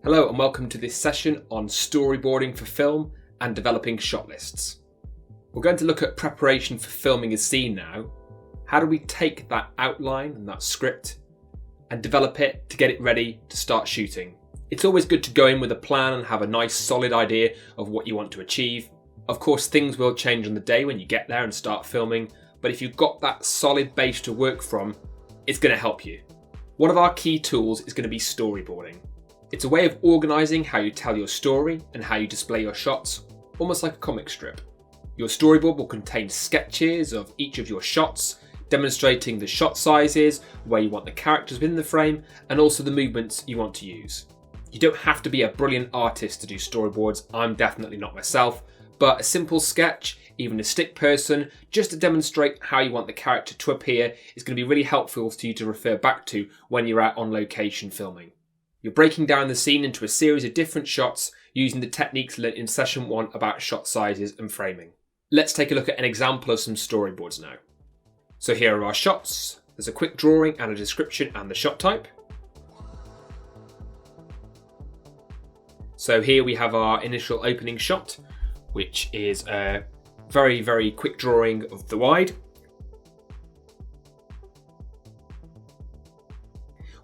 Hello and welcome to this session on storyboarding for film and developing shot lists. We're going to look at preparation for filming a scene now. How do we take that outline and that script and develop it to get it ready to start shooting? It's always good to go in with a plan and have a nice solid idea of what you want to achieve. Of course, things will change on the day when you get there and start filming, but if you've got that solid base to work from, it's going to help you. One of our key tools is going to be storyboarding. It's a way of organising how you tell your story and how you display your shots, almost like a comic strip. Your storyboard will contain sketches of each of your shots, demonstrating the shot sizes, where you want the characters within the frame, and also the movements you want to use. You don't have to be a brilliant artist to do storyboards, I'm definitely not myself, but a simple sketch, even a stick person, just to demonstrate how you want the character to appear is going to be really helpful for you to refer back to when you're out on location filming. You're breaking down the scene into a series of different shots using the techniques learnt in session 1 about shot sizes and framing. Let's take a look at an example of some storyboards now. So here are our shots. There's a quick drawing and a description and the shot type. So here we have our initial opening shot, which is a very, very quick drawing of the wide.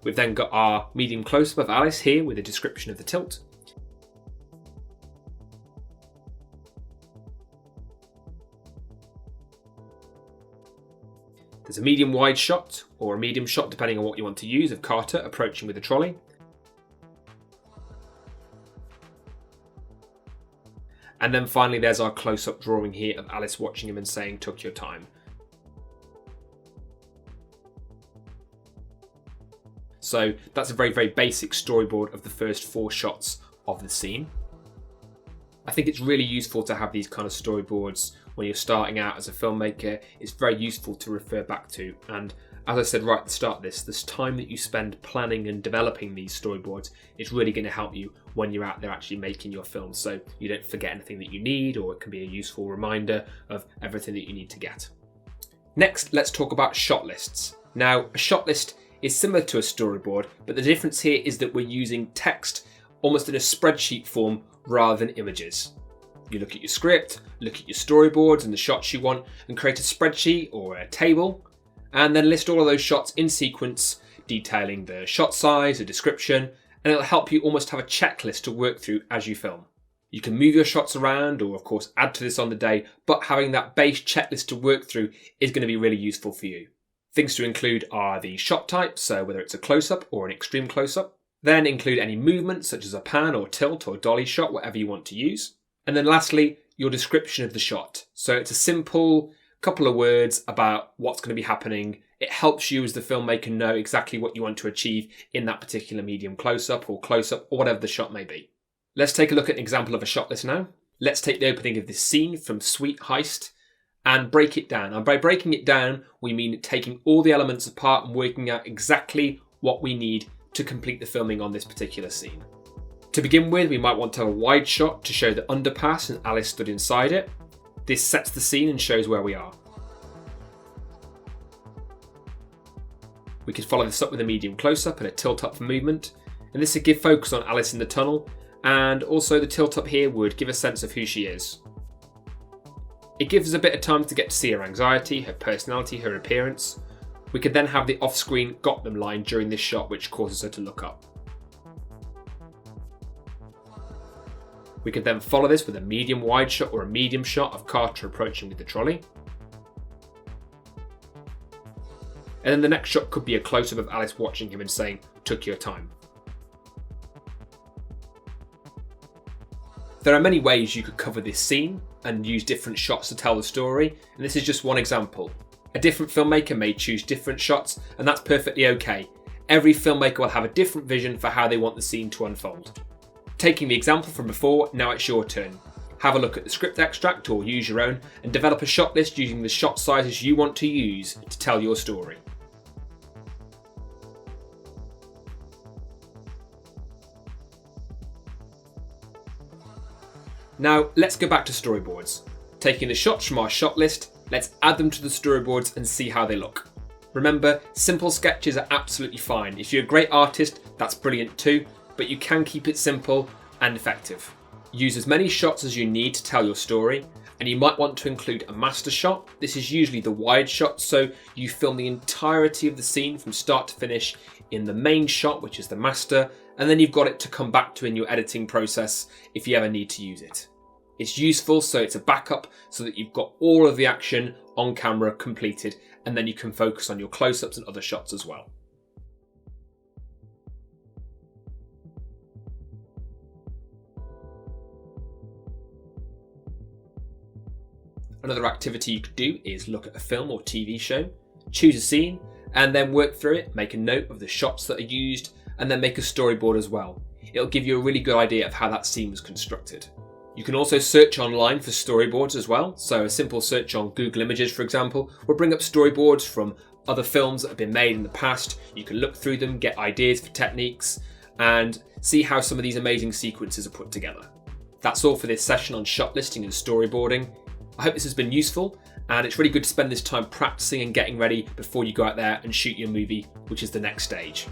We've then got our medium close-up of Alice here with a description of the tilt. There's a medium wide shot, or a medium shot depending on what you want to use, of Carter approaching with a trolley. And then finally there's our close-up drawing here of Alice watching him and saying, "Took your time." So that's a very, very basic storyboard of the first 4 shots of the scene. I think it's really useful to have these kind of storyboards when you're starting out as a filmmaker. It's very useful to refer back to. And as I said right at the start of this time that you spend planning and developing these storyboards is really going to help you when you're out there actually making your film, so you don't forget anything that you need, or it can be a useful reminder of everything that you need to get. Next, let's talk about shot lists. Now, a shot list is similar to a storyboard, but the difference here is that we're using text almost in a spreadsheet form rather than images. You look at your script, look at your storyboards and the shots you want, and create a spreadsheet or a table, and then list all of those shots in sequence, detailing the shot size, the description, and it'll help you almost have a checklist to work through as you film. You can move your shots around or of course add to this on the day, but having that base checklist to work through is going to be really useful for you. Things to include are the shot type, so whether it's a close-up or an extreme close-up. Then include any movement such as a pan or tilt or dolly shot, whatever you want to use. And then lastly, your description of the shot. So it's a simple couple of words about what's going to be happening. It helps you as the filmmaker know exactly what you want to achieve in that particular medium close-up or whatever the shot may be. Let's take a look at an example of a shot list now. Let's take the opening of this scene from Sweet Heist and break it down. And by breaking it down, we mean taking all the elements apart and working out exactly what we need to complete the filming on this particular scene. To begin with, we might want to have a wide shot to show the underpass and Alice stood inside it. This sets the scene and shows where we are. We could follow this up with a medium close-up and a tilt-up for movement, and this would give focus on Alice in the tunnel, and also the tilt-up here would give a sense of who she is. It gives us a bit of time to get to see her anxiety, her personality, her appearance. We could then have the off-screen "got them" line during this shot, which causes her to look up. We could then follow this with a medium wide shot or a medium shot of Carter approaching with the trolley. And then the next shot could be a close-up of Alice watching him and saying, "Took your time." There are many ways you could cover this scene and use different shots to tell the story, and this is just one example. A different filmmaker may choose different shots, and that's perfectly okay. Every filmmaker will have a different vision for how they want the scene to unfold. Taking the example from before, now it's your turn. Have a look at the script extract or use your own, and develop a shot list using the shot sizes you want to use to tell your story. Now, let's go back to storyboards. Taking the shots from our shot list, let's add them to the storyboards and see how they look. Remember, simple sketches are absolutely fine. If you're a great artist, that's brilliant too, but you can keep it simple and effective. Use as many shots as you need to tell your story, and you might want to include a master shot. This is usually the wide shot, so you film the entirety of the scene from start to finish in the main shot, which is the master, and then you've got it to come back to in your editing process if you ever need to use it. It's useful, so it's a backup so that you've got all of the action on camera completed, and then you can focus on your close-ups and other shots as well. Another activity you could do is look at a film or TV show, choose a scene, and then work through it, make a note of the shots that are used, and then make a storyboard as well. It'll give you a really good idea of how that scene was constructed. You can also search online for storyboards as well, so a simple search on Google Images, for example, will bring up storyboards from other films that have been made in the past. You can look through them, get ideas for techniques, and see how some of these amazing sequences are put together. That's all for this session on shot listing and storyboarding. I hope this has been useful, and it's really good to spend this time practicing and getting ready before you go out there and shoot your movie, which is the next stage.